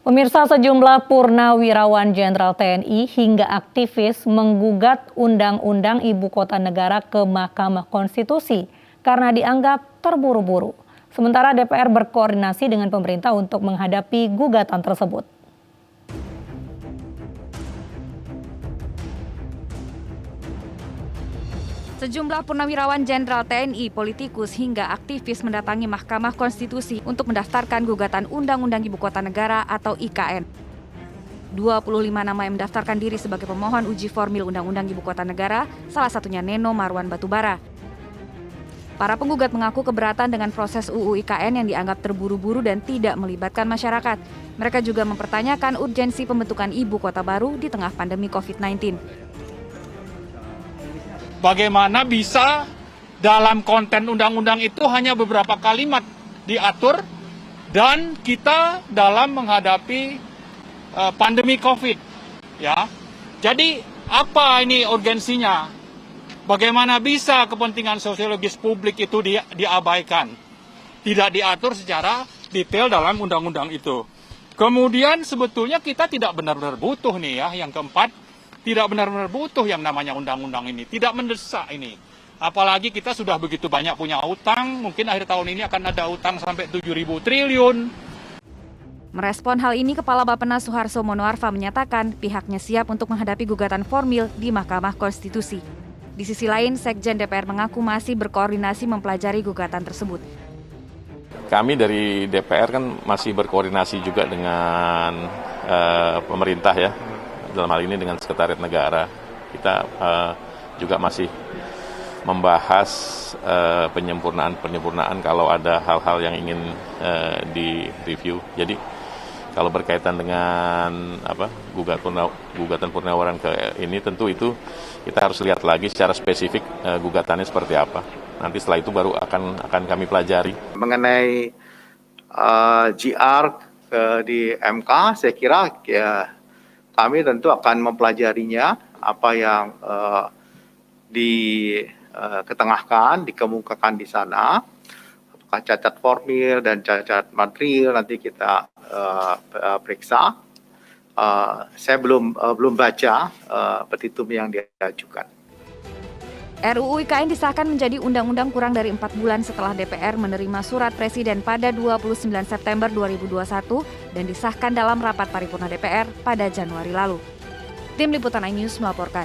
Pemirsa, sejumlah purnawirawan Jenderal TNI hingga aktivis menggugat Undang-Undang Ibu Kota Negara ke Mahkamah Konstitusi karena dianggap terburu-buru. Sementara DPR berkoordinasi dengan pemerintah untuk menghadapi gugatan tersebut. Sejumlah purnawirawan Jenderal TNI, politikus hingga aktivis mendatangi Mahkamah Konstitusi untuk mendaftarkan gugatan Undang-Undang Ibu Kota Negara atau IKN. 25 nama yang mendaftarkan diri sebagai pemohon uji formil Undang-Undang Ibu Kota Negara, salah satunya Neno Marwan Batubara. Para penggugat mengaku keberatan dengan proses UU IKN yang dianggap terburu-buru dan tidak melibatkan masyarakat. Mereka juga mempertanyakan urgensi pembentukan ibu kota baru di tengah pandemi COVID-19. Bagaimana bisa dalam konten undang-undang itu hanya beberapa kalimat diatur dan kita dalam menghadapi pandemi COVID, ya. Jadi apa ini urgensinya? Bagaimana bisa kepentingan sosiologis publik itu diabaikan? Tidak diatur secara detail dalam undang-undang itu. Kemudian sebetulnya kita tidak benar-benar butuh nih ya, yang keempat. Tidak benar-benar butuh yang namanya undang-undang ini, tidak mendesak ini. Apalagi kita sudah begitu banyak punya utang, mungkin akhir tahun ini akan ada utang sampai 7.000 triliun. Merespon hal ini, Kepala Bappenas Suharso Monoarfa menyatakan pihaknya siap untuk menghadapi gugatan formil di Mahkamah Konstitusi. Di sisi lain, Sekjen DPR mengaku masih berkoordinasi mempelajari gugatan tersebut. Kami dari DPR kan masih berkoordinasi juga dengan pemerintah ya. Dalam hal ini dengan Sekretariat Negara, kita juga masih membahas penyempurnaan kalau ada hal-hal yang ingin direview. Jadi kalau berkaitan dengan gugatan purnawirawan ke ini, tentu itu kita harus lihat lagi secara spesifik gugatannya seperti apa. Nanti setelah itu baru akan kami pelajari. Mengenai GR di MK, saya kira ya, kami tentu akan mempelajarinya, apa yang diketengahkan, dikemukakan di sana, apakah cacat formil dan cacat material nanti kita periksa. Saya belum baca petitum yang diajukan. RUU IKN disahkan menjadi undang-undang kurang dari 4 bulan setelah DPR menerima surat Presiden pada 29 September 2021 dan disahkan dalam rapat paripurna DPR pada Januari lalu. Tim Liputan iNews melaporkan.